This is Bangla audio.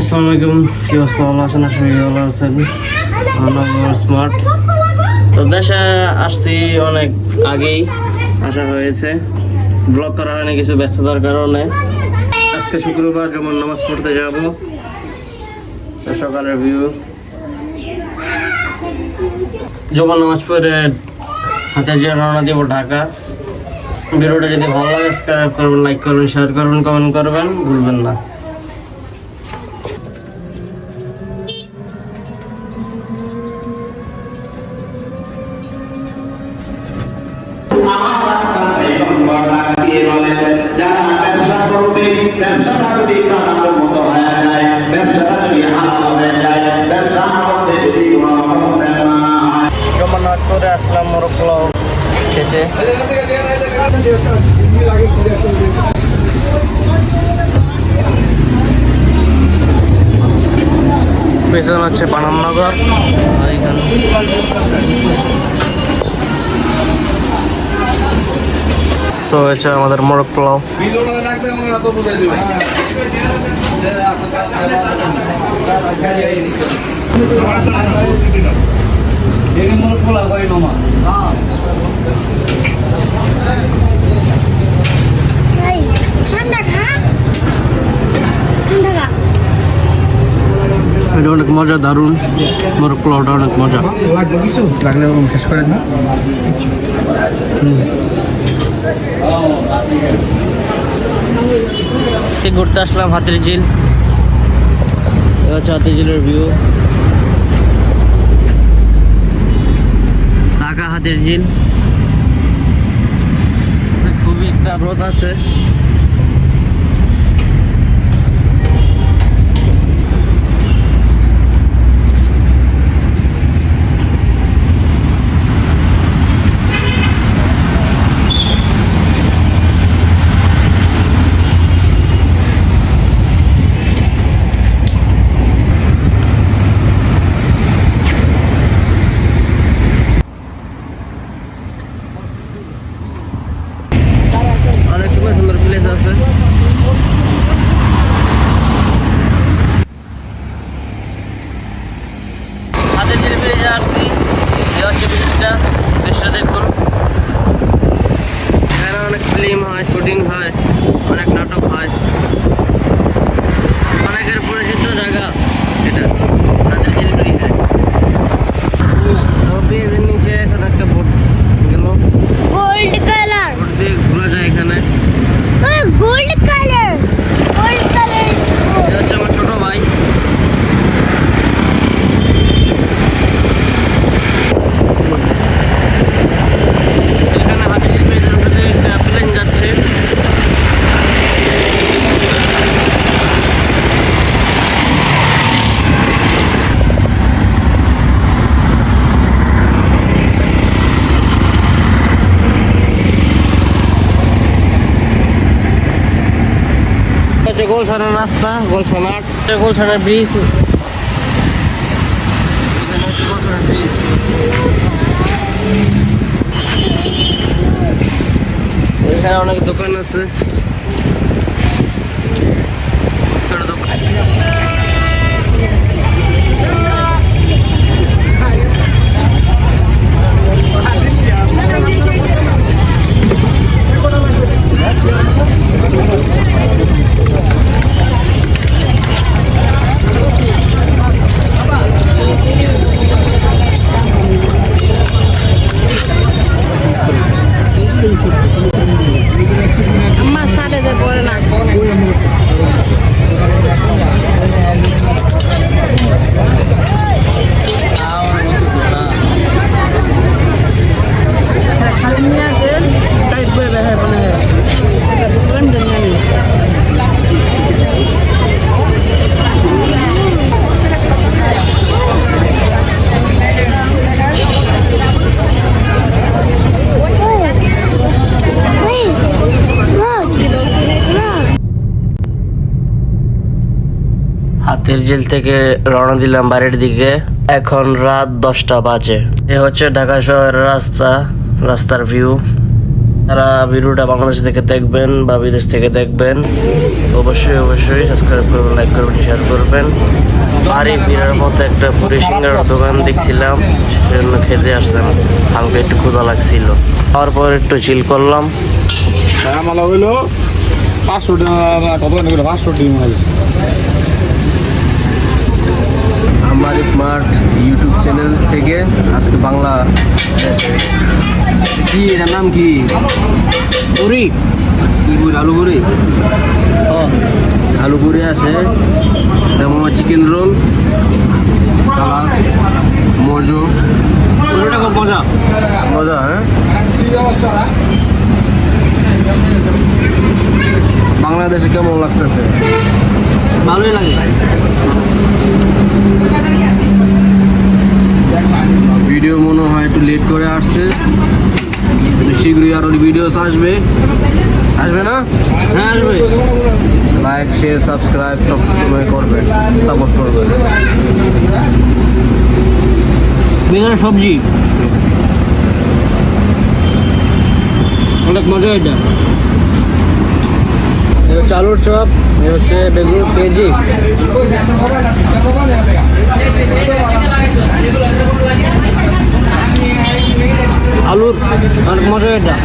আসসালামু আলাইকুম, কি অবস্থা? ভালো আছেন? আশা করি ভালো আছেন। আমার স্মার্ট তো দেশে আসছি অনেক আগেই আসা হয়েছে, ব্লগ করা হয়নি কিছু ব্যস্ততার কারণে। আজকে শুক্রবার, যেমন নামাজ পড়তে যাব, সকালের ভিউ। যখন নামাজ পড়ে হাতে যে রওনা দিব ঢাকা। ভিডিওটা যদি ভালো লাগে সাবস্ক্রাইব করবেন, লাইক করবেন, শেয়ার করবেন, কমেন্ট করবেন, ভুলবেন না। জমানাথ করে আসলাম মোরগ পোলাও খেতে। পেছন হচ্ছে পানামনগর। তো হচ্ছে আমাদের মোরগ পোলাও। এটা অনেক মজা, দারুণ। মোরগ পোলাওটা অনেক মজা লাগলে শেষ করে দিন। ঘুরতে আসলাম হাতির ঝিল। এটা হচ্ছে হাতির ঝিলের ভিউ, ঢাকা হাতির ঝিল। খুবই একটা রোদ আছে। অনেক সুন্দর সুন্দর প্লেস আছে। হাতের ঝিল ব্রিজে আসছি। এই হচ্ছে ব্রিজটা, ব্রিজটা দেখুন। এখানে অনেক ফিল্ম হয়, শুটিং হয়, অনেক নাটক হয়। অনেকের পরিচিত জায়গা এটা হাতের ঝিল ব্রিজে। ব্রিজের নিচে এখন একটা বোট গেল, গোল্ড কালার। বোট দিয়ে ঘোরা যায় এখানে। Gold colour, gold colour. এটা হচ্ছে আমার ছোট ভাই। এখানে হাতির ব্রিজের উপরে একটা প্লেন যাচ্ছে। গোলছানের রাস্তা, গোলছান আট, গোলছানের ব্রিজ। এখানে অনেক দোকান আছে। আমার সাথে যে পরে না হাতির ঝিল থেকে রওনা দিলাম বাড়ির দিকে। এখন রাত 10টা বাজে। এ হচ্ছে ঢাকা শহরের রাস্তা, রাস্তার ভিউ। যারা ভিডিওটা বাংলাদেশ থেকে দেখবেন বা বিদেশ থেকে দেখবেন অবশ্যই সাবস্ক্রাইব করবেন, লাইক করবেন, শেয়ার করবেন। বাড়ি ফেরার পথে একটা পুরি সিঙ্গার দোকান দেখছিলাম, সেজন্য খেতে আসলাম। হালকা একটু ক্ষুধা লাগছিল, খাওয়ার পর একটু চিল করলাম। মালা হইলো 500 টাকা, কত টাকা করে 500 টাকা মাল। আমার স্মার্ট ইউটিউব চ্যানেল থেকে আজকে বাংলা কি এটার নাম কি পুরি, কি পুরি, আলু পুরি। আলু পুরি আছে, যেমন চিকেন রোল, সালাদ, মজো। পুরোটা খুব মজা মজা। হ্যাঁ, বাংলাদেশে কেমন লাগতেছে? ভালোই লাগে। ভিডিও মনে হয় একটু লেট করে আসছে, কিন্তু শীঘ্রই আরো ভিডিও আসবে না? হ্যাঁ আসবে। লাইক, শেয়ার, সাবস্ক্রাইব সব সময় করবেন, সাপোর্ট করবেন। বেগুনের সবজি অনেক মজা। এটা হচ্ছে আলুর চপ, এ হচ্ছে বেগুন পেঁয়াজি। আলুর অনেক মজা এটা।